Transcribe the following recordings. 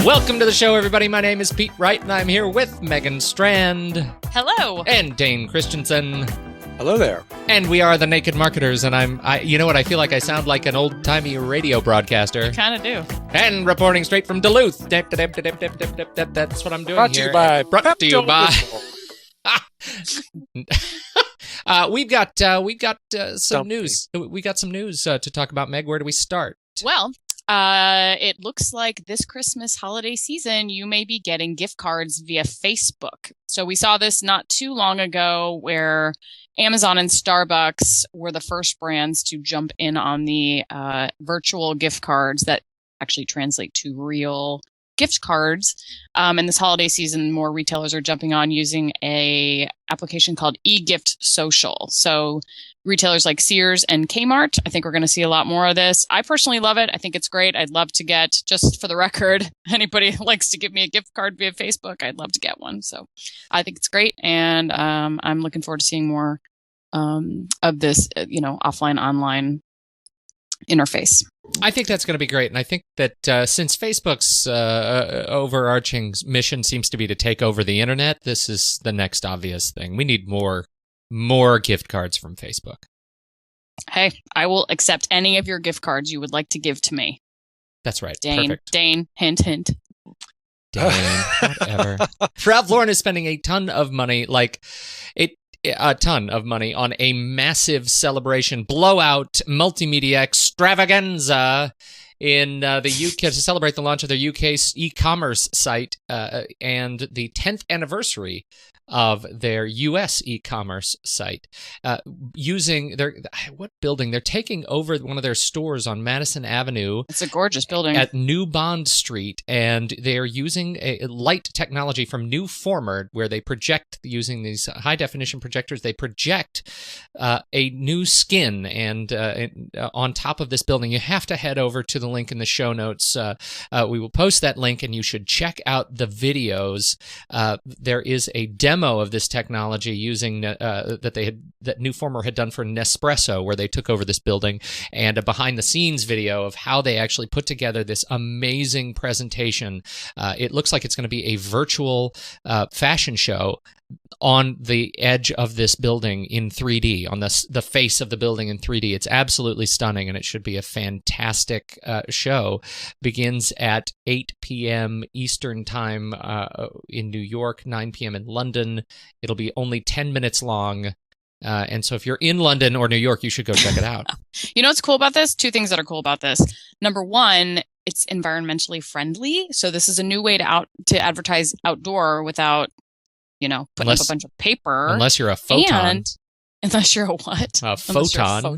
Welcome to the show, everybody. My name is Pete Wright, and I'm here with Megan Strand. Hello. And Dane Christensen. Hello there. And we are the Naked Marketers, and you know what? I feel like I sound like an old-timey radio broadcaster. You kind of do. And reporting straight from Duluth. That's what I'm doing here. Brought to you by. We've got some news. We got some news to talk about. Meg, where do we start? Well, it looks like this Christmas holiday season, you may be getting gift cards via Facebook. So we saw this not too long ago where Amazon and Starbucks were the first brands to jump in on the virtual gift cards that actually translate to real gift cards. And this holiday season, more retailers are jumping on using a application called eGift Social. So retailers like Sears and Kmart, I think we're going to see a lot more of this. I personally love it. I think it's great. I'd love to get, just for the record, anybody who likes to give me a gift card via Facebook, I'd love to get one. So I think it's great. And I'm looking forward to seeing more of this, offline, online interface. I think that's going to be great. And I think that since Facebook's overarching mission seems to be to take over the internet, this is the next obvious thing. We need more gift cards from Facebook. Hey, I will accept any of your gift cards you would like to give to me. That's right. Dane, Perfect. Dane, hint, hint. Dane, whatever. Ralph Lauren is spending a ton of money, on a massive celebration, blowout multimedia extravaganza in the UK to celebrate the launch of their UK e-commerce site and the 10th anniversary of their US e-commerce site. Using what building? They're taking over one of their stores on Madison Avenue. It's a gorgeous building. At New Bond Street, and they're using a light technology from New Former, where they project, using these high-definition projectors, they project a new skin and on top of this building. You have to head over to the link in the show notes. We will post that link, and you should check out the videos. There is a demo of this technology using that New Former had done for Nespresso, where they took over this building, and a behind-the-scenes video of how they actually put together this amazing presentation. It looks like it's going to be a virtual fashion show on the edge of this building in 3D, on the face of the building in 3D. It's absolutely stunning, and it should be a fantastic show. Begins at 8 p.m. Eastern Time in New York, 9 p.m. in London. It'll be only 10 minutes long. And so if you're in London or New York, you should go check it out. You know what's cool about this? Two things that are cool about this. Number one, it's environmentally friendly. So this is a new way to advertise outdoor without putting up a bunch of paper. Unless you're a photon. Unless you're a what? A photon.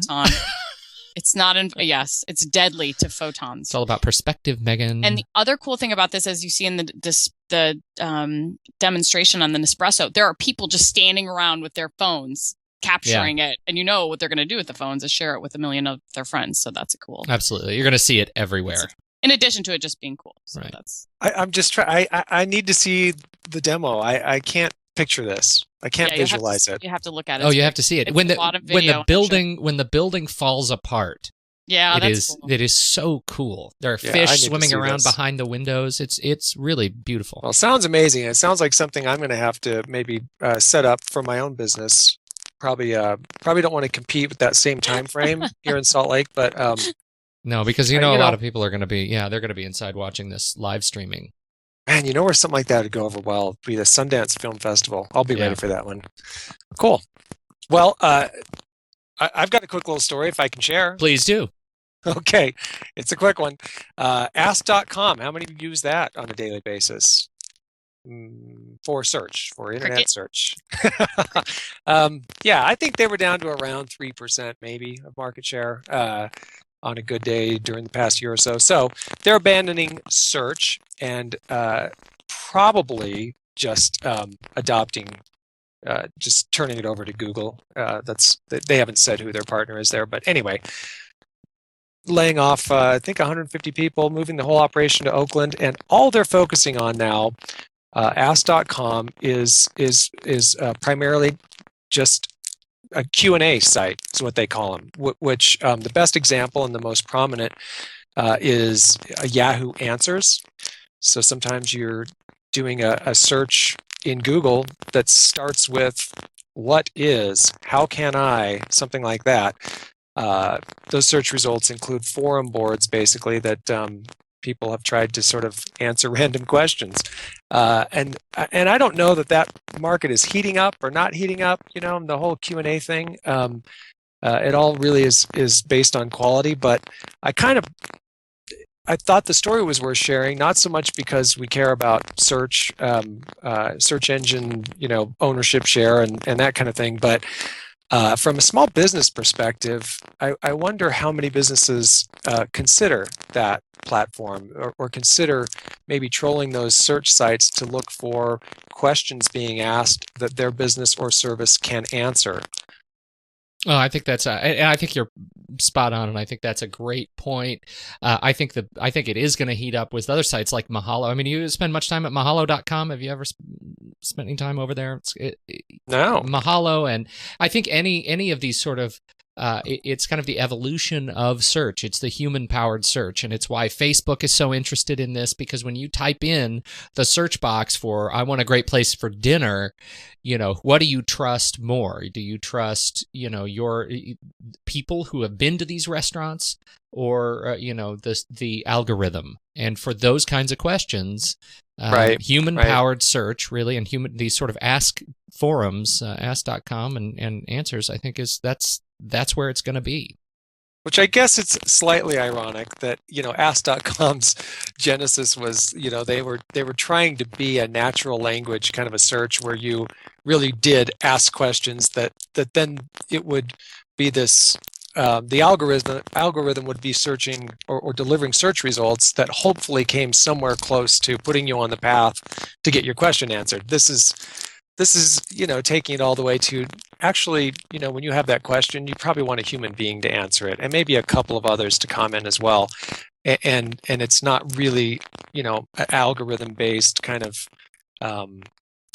It's not, yes, it's deadly to photons. It's all about perspective, Megan. And the other cool thing about this, as you see in the demonstration on the Nespresso, there are people just standing around with their phones capturing it. And you know what they're going to do with the phones is share it with a million of their friends. So that's cool. Absolutely. You're going to see it everywhere. In addition to it just being cool. So right. I'm just trying. I need to see the demo. I can't picture this. I can't visualize it. You have to look at it. Oh, you have to see it. When the building falls apart. Yeah, it is so cool. There are fish swimming around behind the windows. It's really beautiful. Well, it sounds amazing. It sounds like something I'm going to have to maybe set up for my own business. Probably don't want to compete with that same time frame here in Salt Lake, but no, because a lot of people are going to be they're going to be inside watching this live streaming. Man, where something like that would go over well would be the Sundance Film Festival. I'll be ready for that one. Cool. Well, I've got a quick little story if I can share. Please do. Okay. It's a quick one. Ask.com. How many of you use that on a daily basis? For internet search. I think they were down to around 3% maybe of market share on a good day during the past year or so. So they're abandoning search and probably just adopting, just turning it over to Google. They haven't said who their partner is there, but anyway, laying off I think 150 people, moving the whole operation to Oakland, and all they're focusing on now. Ask.com is primarily just a Q&A site is what they call them, which the best example and the most prominent is Yahoo Answers. So sometimes you're doing a search in Google that starts with what is, how can I, something like that. Those search results include forum boards, basically, that people have tried to sort of answer random questions. And I don't know that market is heating up or not heating up, the whole Q&A thing. It all really is based on quality, but I thought the story was worth sharing, not so much because we care about search engine, ownership share and that kind of thing, but from a small business perspective, I wonder how many businesses consider that platform or consider maybe trolling those search sites to look for questions being asked that their business or service can answer. Oh, I think I think you're spot on, and I think that's a great point. I think it is going to heat up with other sites like Mahalo. I mean, you spend much time at Mahalo.com. Have you ever spent any time over there? No. Mahalo, and I think any of these sort of it's kind of the evolution of search. It's the human-powered search, and it's why Facebook is so interested in this, because when you type in the search box for "I want a great place for dinner," what do you trust more? Do you trust your people who have been to these restaurants, or the algorithm? And for those kinds of questions, human-powered search really, and these sort of ask forums, ask.com and answers, I think that's where it's going to be. Which I guess it's slightly ironic that Ask.com's genesis was they were trying to be a natural language kind of a search where you really did ask questions that then it would be this the algorithm would be searching or delivering search results that hopefully came somewhere close to putting you on the path to get your question answered. This is taking it all the way to actually, when you have that question, you probably want a human being to answer it, and maybe a couple of others to comment as well. And it's not really, algorithm based kind of.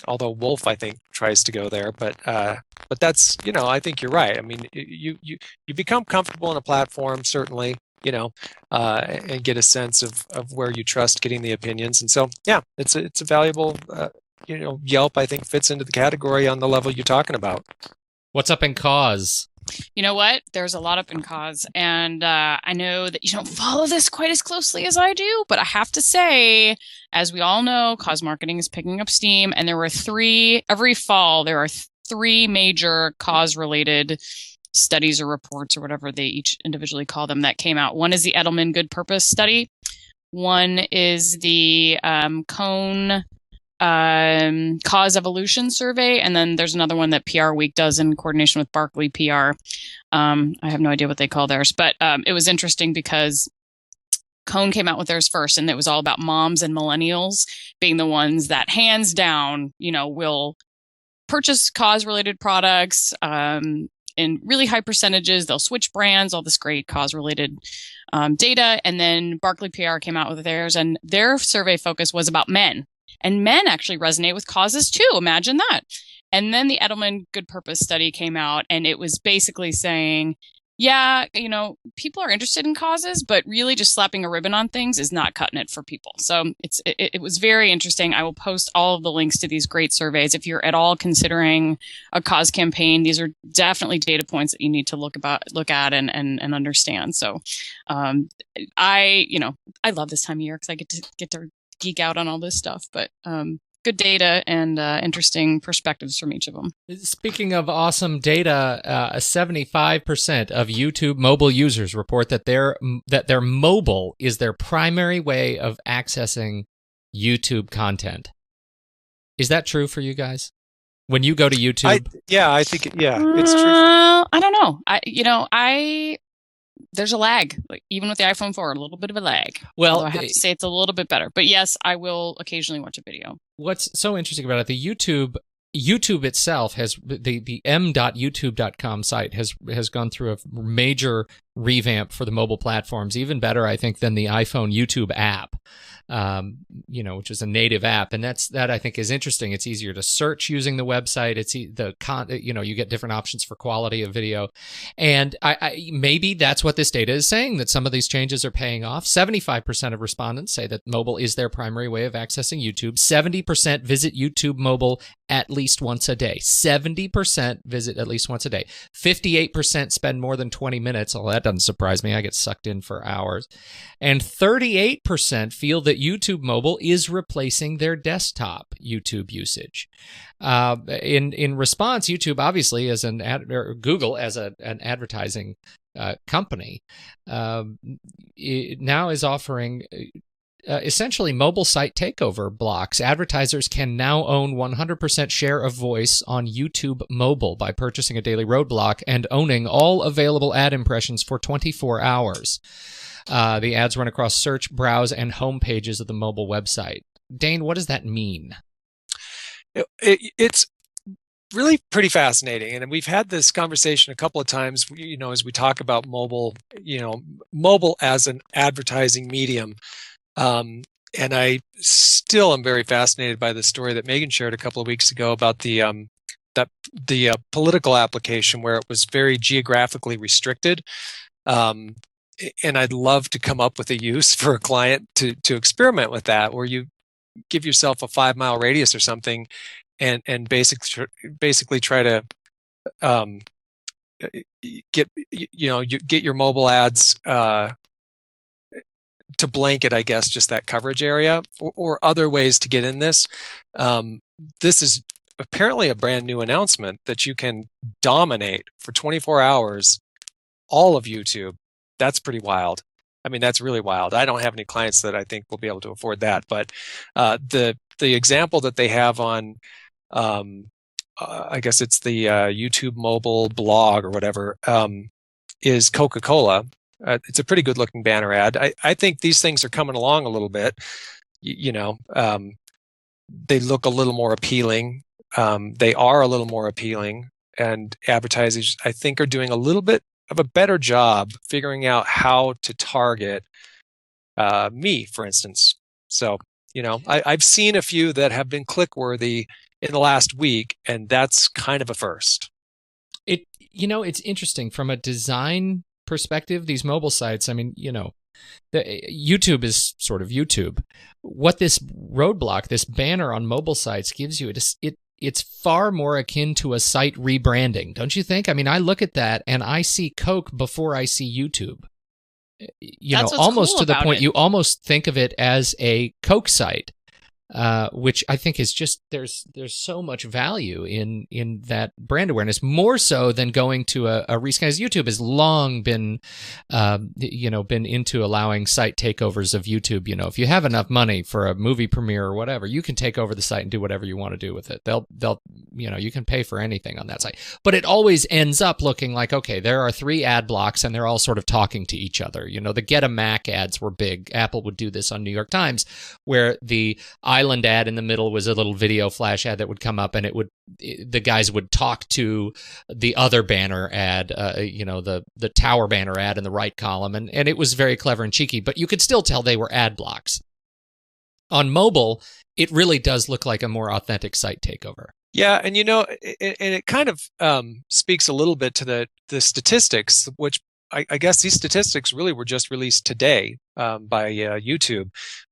Although Wolf, I think, tries to go there, but that's, I think you're right. I mean, you become comfortable in a platform, certainly, and get a sense of where you trust getting the opinions. And so, yeah, it's a valuable. Yelp, I think, fits into the category on the level you're talking about. What's up in Cause? You know what? There's a lot up in Cause, and I know that you don't follow this quite as closely as I do, but I have to say, as we all know, Cause marketing is picking up steam, and every fall, there are three major Cause-related studies or reports or whatever they each individually call them that came out. One is the Edelman Good Purpose study. One is the Cone Cause Evolution survey, and then there's another one that PR Week does in coordination with Barkley PR. I have no idea what they call theirs, but it was interesting because Cone came out with theirs first, and it was all about moms and millennials being the ones that hands down, will purchase cause-related products in really high percentages. They'll switch brands, all this great cause-related data. And then Barkley PR came out with theirs, and their survey focus was about men. And men actually resonate with causes too. Imagine that. And then the Edelman Good Purpose study came out, and it was basically saying, yeah, people are interested in causes, but really just slapping a ribbon on things is not cutting it for people. So it was very interesting. I will post all of the links to these great surveys. If you're at all considering a cause campaign, these are definitely data points that you need to look at and understand. So I love this time of year because I get to geek out on all this stuff, but good data and interesting perspectives from each of them. Speaking of awesome data, 75% of YouTube mobile users report that their mobile is their primary way of accessing YouTube content. Is that true for you guys? When you go to YouTube? I think it's true. I don't know. There's a lag, even with the iPhone 4, a little bit of a lag. Well, although I have to say it's a little bit better. But yes, I will occasionally watch a video. What's so interesting about it, the YouTube itself has the m.youtube.com site has gone through a major revamp for the mobile platforms, even better, I think, than the iPhone YouTube app, which is a native app. And that I think is interesting. It's easier to search using the website. You get different options for quality of video. And I maybe that's what this data is saying, that some of these changes are paying off. 75% of respondents say that mobile is their primary way of accessing YouTube. 70% visit YouTube mobile at least once a day. 70% visit at least once a day. 58% spend more than 20 minutes. Well, that doesn't surprise me. I get sucked in for hours. And 38% feel that YouTube mobile is replacing their desktop YouTube usage. In response, YouTube obviously or Google as an advertising company now is offering essentially mobile site takeover blocks. Advertisers can now own 100% share of voice on YouTube mobile by purchasing a daily roadblock and owning all available ad impressions for 24 hours. The ads run across search, browse, and home pages of the mobile website. Dane, what does that mean? It's really pretty fascinating, and we've had this conversation a couple of times. As we talk about mobile as an advertising medium. And I still am very fascinated by the story that Megan shared a couple of weeks ago about the political application where it was very geographically restricted. And I'd love to come up with a use for a client to experiment with that, where you give yourself a 5-mile radius or something, and basically try to get your mobile ads to blanket, I guess, just that coverage area, or other ways to get in this. This is apparently a brand new announcement that you can dominate for 24 hours all of YouTube. That's pretty wild. I mean, that's really wild. I don't have any clients that I think will be able to afford that, but the example that they have on, I guess it's the YouTube mobile blog or whatever, is Coca-Cola. It's a pretty good looking banner ad. I think these things are coming along a little bit. They look a little more appealing. They are a little more appealing, and advertisers, I think, are doing a little bit of a better job figuring out how to target me, for instance. So, I've seen a few that have been click worthy in the last week, and that's kind of a first. It's interesting from a design perspective, these mobile sites. I mean, YouTube is sort of YouTube. What this roadblock, this banner on mobile sites gives you, it's far more akin to a site rebranding, don't you think? I mean, I look at that and I see Coke before I see YouTube. Almost to the point you almost think of it as a Coke site. Which I think is just there's so much value in that brand awareness, more so than going to a rescan. YouTube has long been been into allowing site takeovers of YouTube. If you have enough money for a movie premiere or whatever, you can take over the site and do whatever you want to do with it. They'll you can pay for anything on that site, but it always ends up looking like, okay, there are 3 ad blocks and they're all sort of talking to each other. The Get a Mac ads were big. Apple would do this on New York Times, where the Island ad in the middle was a little video flash ad that would come up, and the guys would talk to the other banner ad, the tower banner ad in the right column, and it was very clever and cheeky, but you could still tell they were ad blocks. On mobile, it really does look like a more authentic site takeover. Yeah, and it kind of speaks a little bit to the statistics, which I guess these statistics really were just released today by YouTube.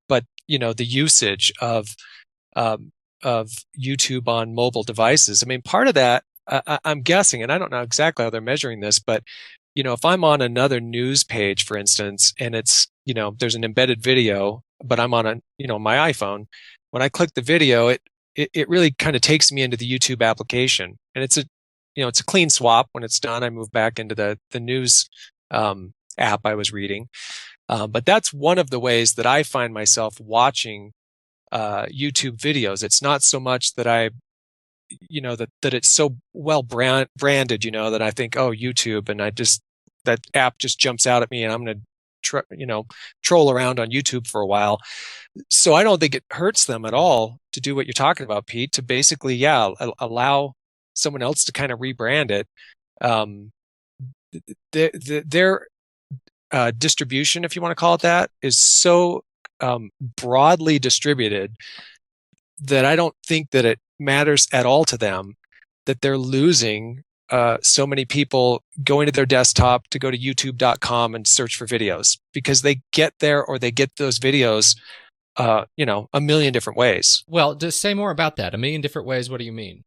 But the usage of YouTube on mobile devices. I mean, part of that, I'm guessing, and I don't know exactly how they're measuring this, but if I'm on another news page, for instance, and it's there's an embedded video, but I'm on my iPhone. When I click the video, it really kind of takes me into the YouTube application, and it's a clean swap. When it's done, I move back into the news app I was reading. But that's one of the ways that I find myself watching YouTube videos. It's not so much that that it's so well branded, that I think, oh, YouTube, and that app just jumps out at me, and I'm going to troll around on YouTube for a while. So I don't think it hurts them at all to do what you're talking about, Pete, to basically, allow someone else to kind of rebrand it. They're distribution, if you want to call it that, is so broadly distributed that I don't think that it matters at all to them that they're losing so many people going to their desktop to go to youtube.com and search for videos, because they get there, or they get those videos a million different ways. Well, just say more about that. A million different ways. What do you mean?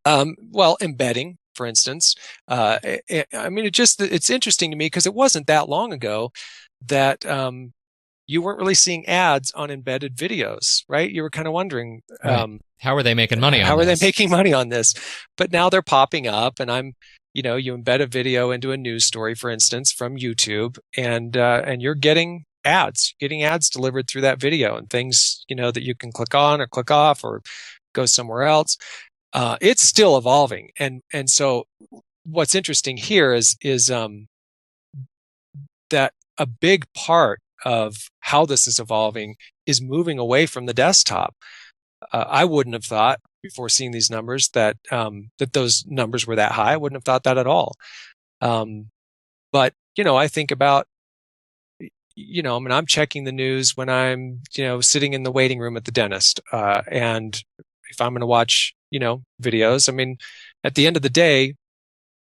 Well, embedding, for instance. I mean, it's interesting to me because it wasn't that long ago that you weren't really seeing ads on embedded videos, right? You were kind of wondering, right. How are they making money on this? How are they making money on this? But now they're popping up, and you embed a video into a news story, for instance, from YouTube, and you're getting ads delivered through that video, and things, that you can click on or click off or go somewhere else. It's still evolving. And so what's interesting here is that a big part of how this is evolving is moving away from the desktop. I wouldn't have thought, before seeing these numbers, that those numbers were that high. I wouldn't have thought that at all. But I think about, I'm checking the news when I'm, sitting in the waiting room at the dentist. And if I'm going to watch, videos, I mean, at the end of the day,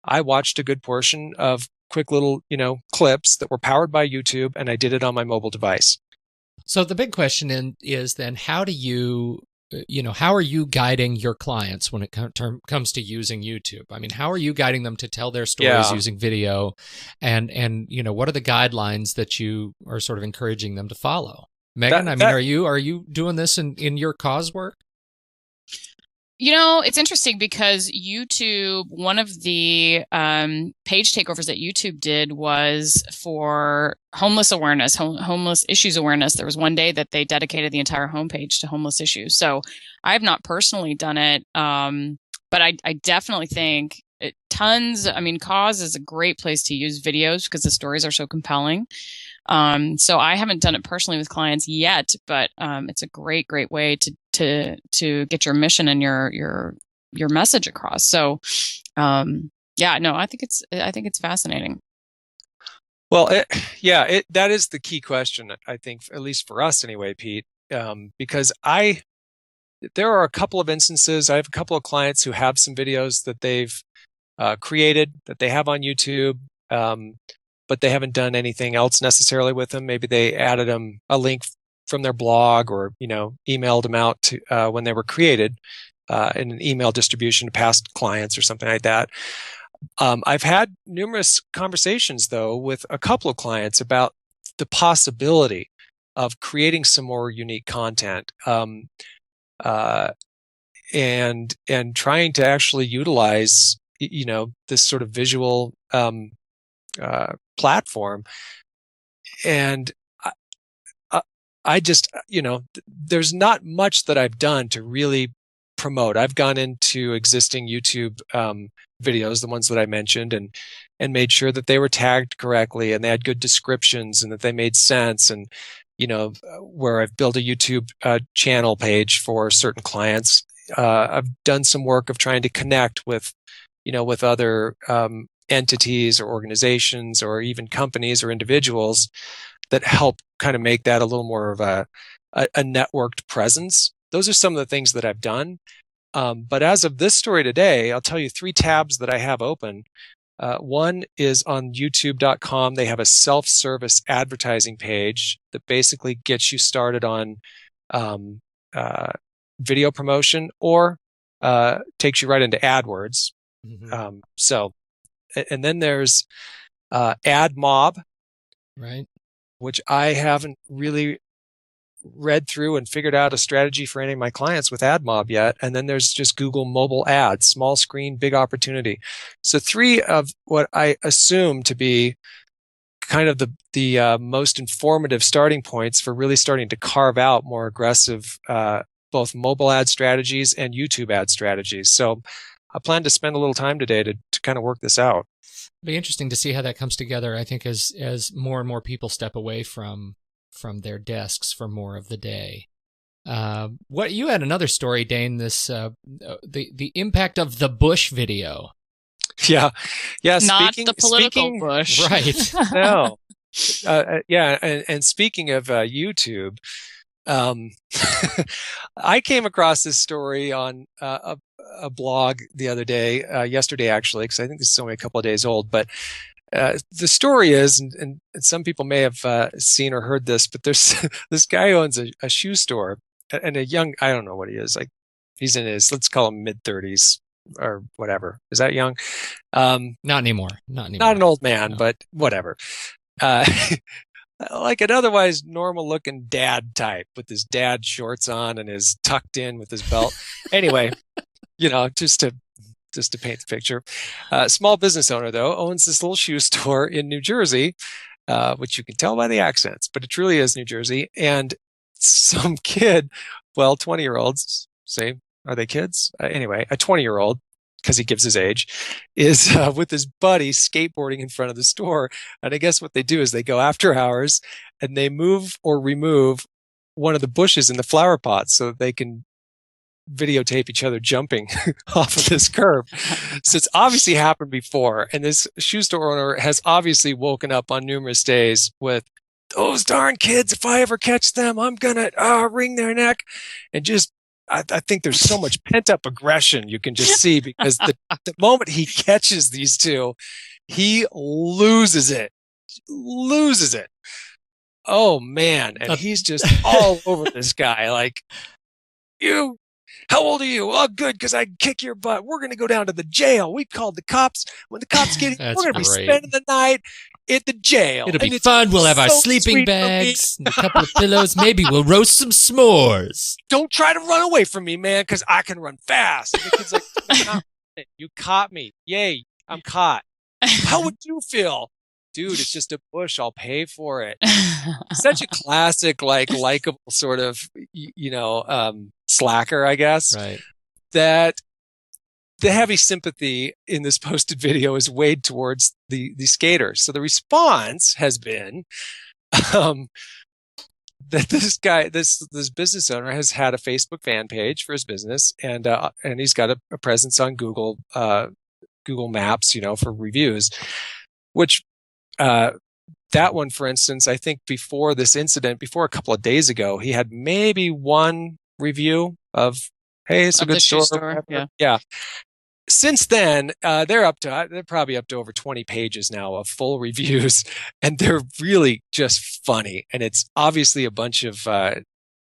I watched a good portion of quick little, clips that were powered by YouTube, and I did it on my mobile device. So the big question is then, how do you, how are you guiding your clients when it comes to using YouTube? I mean, how are you guiding them to tell their stories using video? And what are the guidelines that you are sort of encouraging them to follow? Megan, are you doing this in your cause work? It's interesting because YouTube, one of the page takeovers that YouTube did was for homeless awareness, homeless issues awareness. There was one day that they dedicated the entire homepage to homeless issues. So I have not personally done it, but I definitely think Cause is a great place to use videos because the stories are so compelling. So I haven't done it personally with clients yet, but it's a great way to get your mission and your message across. So I think it's fascinating. Well, that is the key question, I think, at least for us anyway, Pete, because there are a couple of instances. I have a couple of clients who have some videos that they've created that they have on YouTube, but they haven't done anything else necessarily with them. Maybe they added them a link from their blog, or emailed them out to when they were created in an email distribution to past clients or something like that. I've had numerous conversations, though, with a couple of clients about the possibility of creating some more unique content, and trying to actually utilize this sort of visual platform. And I just, there's not much that I've done to really promote. I've gone into existing YouTube videos, the ones that I mentioned, and made sure that they were tagged correctly and they had good descriptions and that they made sense. And, where I've built a YouTube channel page for certain clients, I've done some work of trying to connect with other entities or organizations or even companies or individuals that help kind of make that a little more of a networked presence. Those are some of the things that I've done. But as of this story today, I'll tell you 3 tabs that I have open. One is on youtube.com. They have a self-service advertising page that basically gets you started on video promotion, or takes you right into AdWords. Mm-hmm. And then there's AdMob, right, which I haven't really read through and figured out a strategy for any of my clients with AdMob yet. And then there's just Google Mobile Ads, small screen, big opportunity. So 3 of what I assume to be kind of the most informative starting points for really starting to carve out more aggressive both mobile ad strategies and YouTube ad strategies. So I plan to spend a little time today to kind of work this out. It'll be interesting to see how that comes together. I think as more and more people step away from their desks for more of the day. What you had another story, Dane? This the impact of the Bush video. Yeah. Not the political Bush, right? No. Yeah, and speaking of YouTube, um, I came across this story on a blog the other day, yesterday actually, because I think this is only a couple of days old. But the story is, and some people may have seen or heard this, but there's this guy who owns a shoe store, and a young, I don't know what he is, like he's in his, let's call him mid-30s or whatever. Is that young? Not anymore. Not an old man, No. but whatever. Like an otherwise normal looking dad type with his dad shorts on and his tucked in with his belt. Anyway, just to paint the picture. Small business owner, though, owns this little shoe store in New Jersey, which you can tell by the accents, but it truly is New Jersey. And some kid, well, 20-year-olds, say, are they kids? Anyway, a 20-year-old, because he gives his age, is with his buddy skateboarding in front of the store. And I guess what they do is they go after hours and they move or remove one of the bushes in the flower pots so that they can videotape each other jumping off of this curb. So it's obviously happened before. And this shoe store owner has obviously woken up on numerous days with, those darn kids, if I ever catch them, I'm going to wring their neck. And just, I think there's so much pent up aggression you can just see, because the moment he catches these two, he loses it. Oh man. And he's just all over this guy. Like, how old are you? Oh, good, because I can kick your butt. We're going to go down to the jail. We called the cops. When the cops get here, we're going to be spending the night at the jail. It'll be fun. We'll have our sleeping bags, and a couple of pillows. Maybe we'll roast some s'mores. Don't try to run away from me, man, because I can run fast. And the kid's like, you caught me. Yay, I'm caught. How would you feel? Dude, it's just a bush. I'll pay for it. Such a classic, likable sort of, slacker, I guess. Right. That the heavy sympathy in this posted video is weighed towards the skater. So the response has been that this guy, this business owner, has had a Facebook fan page for his business, and he's got a presence on Google Maps, for reviews, which. That one, for instance, I think before this incident, before a couple of days ago, he had maybe one review of, hey, it's a good store. Yeah. Since then, they're probably up to over 20 pages now of full reviews, and they're really just funny. And it's obviously a bunch of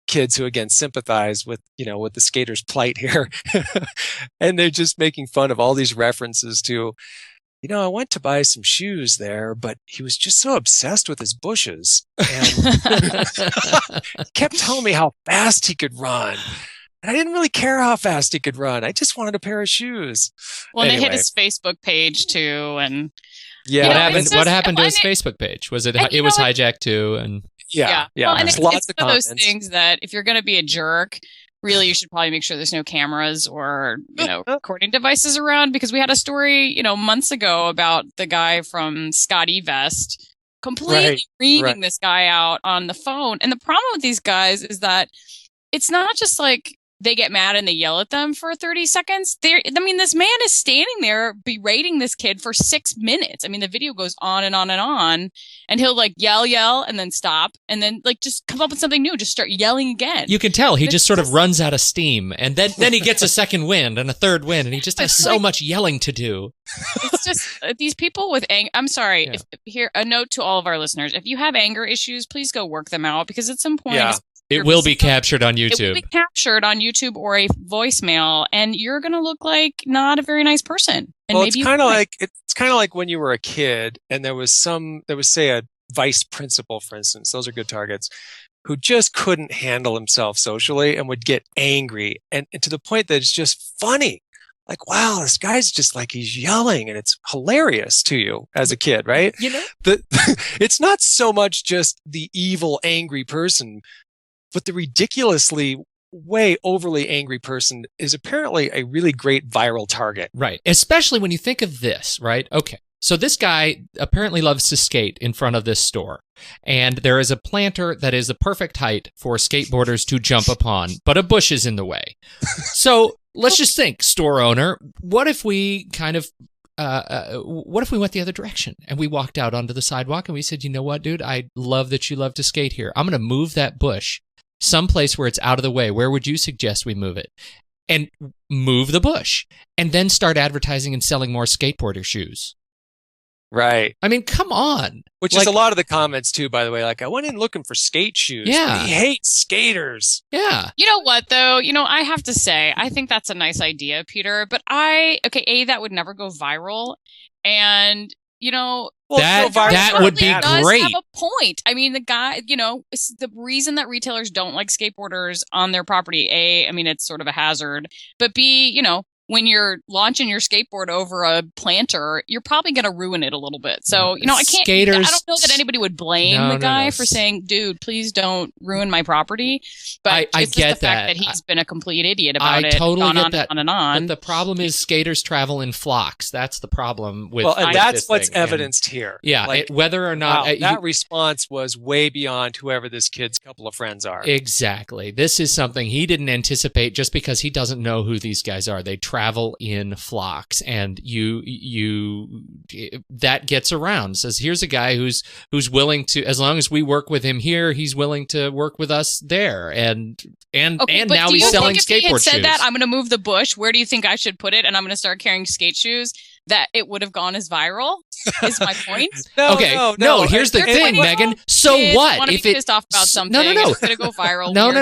kids who, again, sympathize with the skater's plight here, and they're just making fun of all these references to. I went to buy some shoes there, but he was just so obsessed with his bushes and kept telling me how fast he could run. And I didn't really care how fast he could run. I just wanted a pair of shoes. Well, anyway. They hit his Facebook page too, and what happened to his Facebook page? Was it was hijacked too? And yeah. Well, and it's lots of one of those things that if you're going to be a jerk, really, you should probably make sure there's no cameras or, recording devices around, because we had a story, months ago about the guy from Scotty Vest completely reading this guy out on the phone. And the problem with these guys is that it's not just like they get mad and they yell at them for 30 seconds. This man is standing there berating this kid for 6 minutes. The video goes on and on and on, and he'll yell and then stop, and then just come up with something new, just start yelling again. You can tell he just sort of runs out of steam, and then he gets a second wind and a third wind, and he just has so much yelling to do. It's just these people with anger. I'm sorry. Yeah. Here, a note to all of our listeners: if you have anger issues, please go work them out, because at some point. Yeah. It will be captured on YouTube. It will be captured on YouTube or a voicemail, and you're going to look like not a very nice person. And well, it's kind of like when you were a kid, and there was say a vice principal, for instance. Those are good targets, who just couldn't handle himself socially and would get angry, and to the point that it's just funny. Like, wow, this guy's just he's yelling, and it's hilarious to you as a kid, right? It's not so much just the evil, angry person. But the ridiculously way overly angry person is apparently a really great viral target. Right. Especially when you think of this, right? Okay. So this guy apparently loves to skate in front of this store. And there is a planter that is the perfect height for skateboarders to jump upon, but a bush is in the way. So let's just think, store owner, what if we kind of what if we went the other direction and we walked out onto the sidewalk and we said, you know what, dude, I love that you love to skate here. I'm going to move that bush someplace where it's out of the way. Where would you suggest we move it? And move the bush and then start advertising and selling more skateboarder shoes. Right. I mean, come on. Which is a lot of the comments too, by the way. Like, I went in looking for skate shoes. Yeah. He hates skaters. Yeah. You know what, though? I have to say, I think that's a nice idea, Peter. But that would never go viral. And, Well, that would be does great. have a point. I mean, the guy, it's the reason that retailers don't like skateboarders on their property, A, I mean, it's sort of a hazard. But B, when you're launching your skateboard over a planter, you're probably going to ruin it a little bit. So, I don't know that anybody would blame the guy for saying, dude, please don't ruin my property. But I it's get just the fact that he's been a complete idiot about it. I totally get that. On and on. But the problem is skaters travel in flocks. That's the problem with and that's this what's thing. evidenced here. Yeah, whether or not... Wow, that response was way beyond whoever this kid's couple of friends are. Exactly. This is something he didn't anticipate just because he doesn't know who these guys are. They travel in flocks, and that gets around. Says, here's a guy who's willing to, as long as we work with him here, he's willing to work with us there, and now he's selling skateboard shoes. If he had said that, I'm going to move the bush, where do you think I should put it, and I'm going to start carrying skate shoes, that it would have gone as viral, is my point. No, here's the thing, Megan. So what if pissed off about something? No. It's going to go viral. No.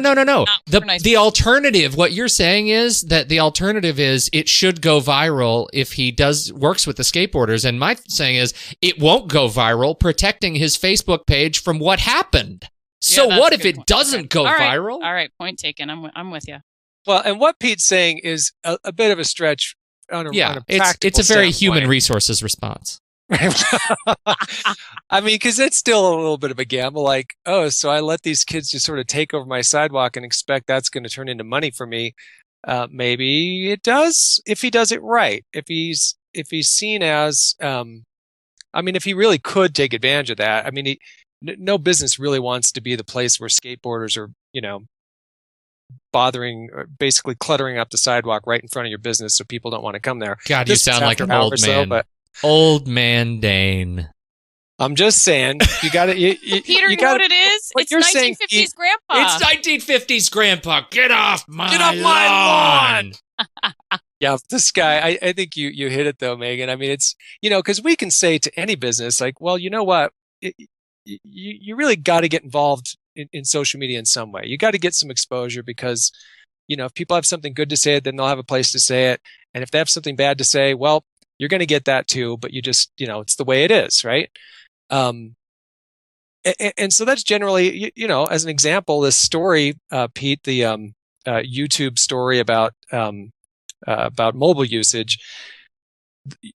The alternative, what you're saying is that the alternative is it should go viral if he works with the skateboarders. And my saying is it won't go viral, protecting his Facebook page from what happened. So what if it doesn't go viral? All right, point taken. I'm with you. Well, and what Pete's saying is a bit of a stretch. It's a very human resources response. I mean, because it's still a little bit of a gamble. Like, so I let these kids just sort of take over my sidewalk and expect that's going to turn into money for me. Maybe it does if he does it right. If he's seen as, if he really could take advantage of that. I mean, no business really wants to be the place where skateboarders are, bothering, basically cluttering up the sidewalk right in front of your business, so people don't want to come there. God, you sound like an old man. Old man Dane. I'm just saying, you got to. Peter, you know what it is? It's 1950s grandpa. It's 1950s grandpa. Get off my lawn. Yeah, this guy. I think you hit it though, Megan. I mean, it's because we can say to any business like, well, you know what, you really got to get involved in social media in some way. You got to get some exposure because, if people have something good to say, then they'll have a place to say it. And if they have something bad to say, well, you're going to get that too. But you just, it's the way it is, right? And so that's generally, as an example, this story, Pete, the YouTube story about mobile usage.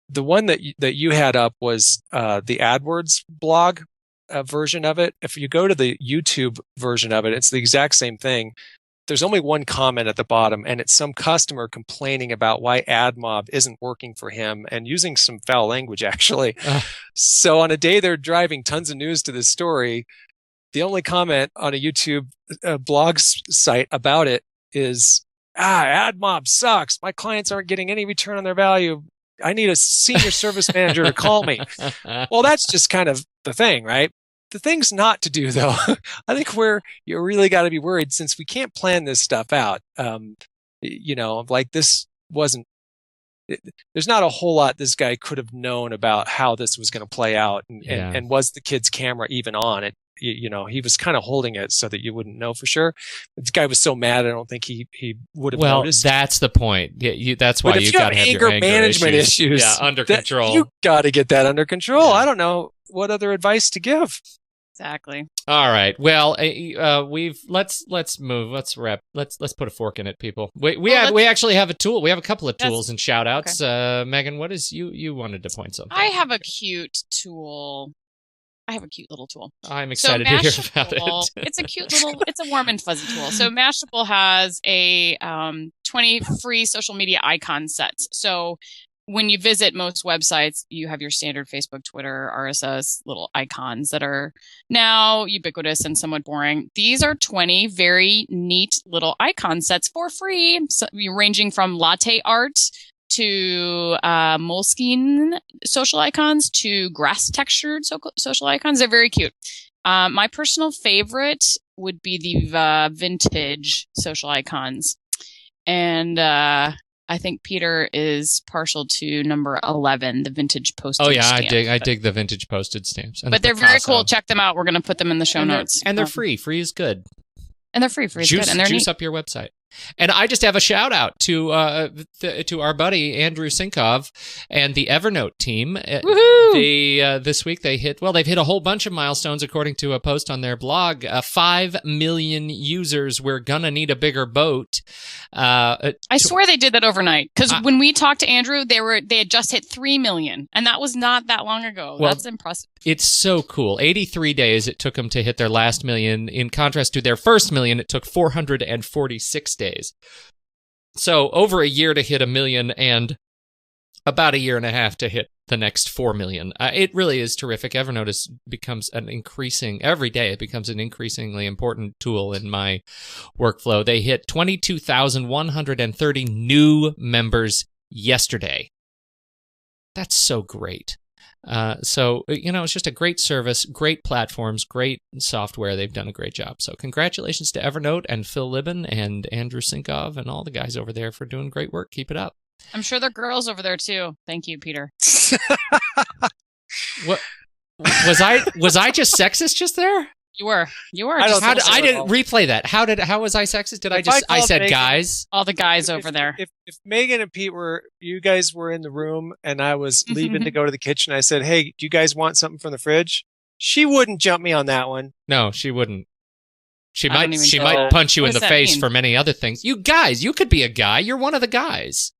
The one that you had up was the AdWords blog version of it. If you go to the YouTube version of it, it's the exact same thing. There's only one comment at the bottom, and it's some customer complaining about why AdMob isn't working for him and using some foul language, actually. So on a day they're driving tons of news to this story, the only comment on a YouTube blog site about it is, AdMob sucks. My clients aren't getting any return on their value. I need a senior service manager to call me. Well, that's just kind of the thing, right? The thing's not to do, though. I think you really got to be worried, since we can't plan this stuff out. Like this wasn't. There's not a whole lot this guy could have known about how this was going to play out, and was the kid's camera even on it? He was kind of holding it so that you wouldn't know for sure. This guy was so mad, I don't think he would have noticed. Well, that's the point. Yeah, that's why you've got to have your anger management issues under control. You got to get that under control. Yeah. I don't know what other advice to give. Exactly. All right. Well, let's move. Let's wrap. Let's put a fork in it, people. We actually have a tool. We have a couple of tools and shout outs. Okay. Megan, what is you wanted to point something? I have a cute tool. I have a cute little tool. I'm excited to hear about it. It's a cute little, it's a warm and fuzzy tool. So Mashable has a 20 free social media icon sets. So when you visit most websites, you have your standard Facebook, Twitter, RSS little icons that are now ubiquitous and somewhat boring. These are 20 very neat little icon sets for free, so ranging from latte art to Moleskine social icons to grass textured social icons. They're very cute. My personal favorite would be the vintage social icons. And I think Peter is partial to number 11, the vintage postage stamp. I dig the vintage postage stamps. But they're very cool. Check them out. We're going to put them in the show notes. And they're free. Free is good. And they're free. Free is good. And they're juice up your website. And I just have a shout out to our buddy Andrew Sinkov and the Evernote team. Woohoo! This week they've hit a whole bunch of milestones according to a post on their blog. 5 million users. We're gonna need a bigger boat. I swear they did that overnight, because when we talked to Andrew, they had just hit 3 million, and that was not that long ago. Well, that's impressive. It's so cool. 83 days it took them to hit their last million. In contrast to their first million, it took 446 days. So over a year to hit 1 million and about a year and a half to hit the next 4 million. It really is terrific. Evernote becomes every day it becomes an increasingly important tool in my workflow. They hit 22,130 new members yesterday. That's so great. So, it's just a great service, great platforms, great software. They've done a great job. So congratulations to Evernote and Phil Libin and Andrew Sinkov and all the guys over there for doing great work. Keep it up. I'm sure there are girls over there too. Thank you, Peter. What was I just sexist just there? You were. I didn't replay that. How was I sexist? I said Megan, guys. All the guys over there. If Megan and Pete you guys were in the room and I was leaving to go to the kitchen, I said, "Hey, do you guys want something from the fridge?" She wouldn't jump me on that one. No, she wouldn't. She might punch you in the face for many other things. You guys, you could be a guy. You're one of the guys.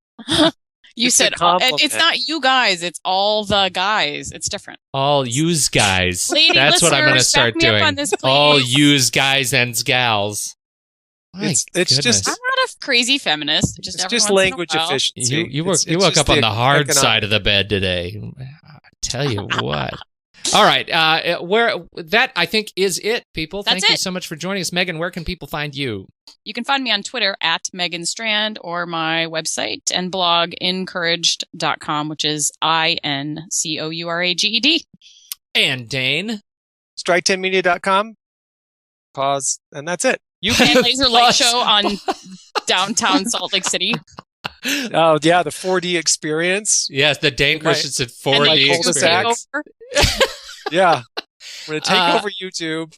You said it's not you guys, it's all the guys. It's different. All yous guys. Lady That's what I'm going to start doing. This, all yous guys and gals. It's just. I'm not a crazy feminist. It's just language efficiency. You woke up on the hard side of the bed today. I tell you what. All right, that I think is it, people. Thank you so much for joining us. Megan, where can people find you? You can find me on Twitter at Megan Strand, or my website and blog, encouraged.com, which is INCOURAGED. And Dane? Strike10media.com. Pause, and that's it. You can Laser Light Show on downtown Salt Lake City. Oh, yeah, the 4D experience. Yes, the Dane Christensen 4D experience. Yeah. I'm going to take over YouTube.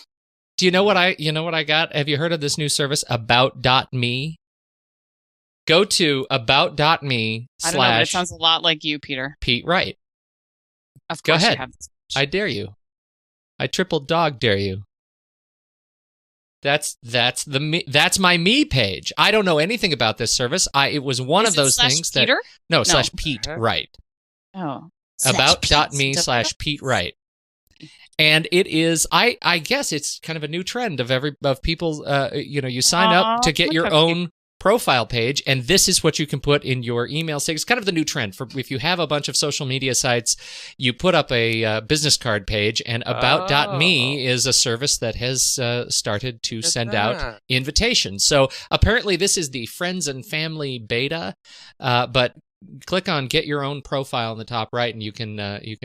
Do you know what I got? Have you heard of this new service, About.me? Go to About.me / I don't know, but it sounds a lot like you, Peter. Pete Wright. Of course. Go ahead. You have this. I dare you. I triple dog dare you. That's my me page. I don't know anything about this service. It was one of those things that Peter? No, / Pete Wright. Oh. About.me / Pete Wright. And it is, I guess it's kind of a new trend of people, you sign up to get your own profile page, and this is what you can put in your email. So it's kind of the new trend for if you have a bunch of social media sites, you put up a business card page, and About.me is a service that has started to send out invitations. So apparently this is the friends and family beta, but click on get your own profile in the top right, and you can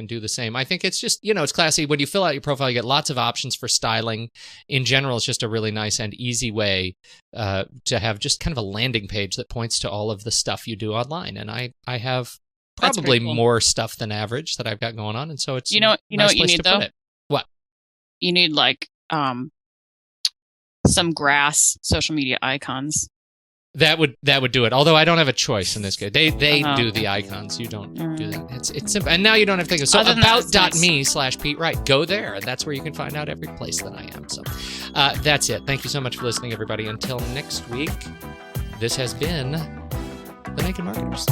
do the same. I think it's just, it's classy. When you fill out your profile, you get lots of options for styling. In general, it's just a really nice and easy way to have just kind of a landing page that points to all of the stuff you do online. And I have probably more stuff than average that I've got going on, and so it's what you need though? What? You need some grass social media icons. That would do it. Although I don't have a choice in this case. They do the icons. You don't do that. It's simple. And now you don't have to think of it. So About.me / Pete Wright. Go there. And that's where you can find out every place that I am. So that's it. Thank you so much for listening, everybody. Until next week, this has been The Naked Marketers.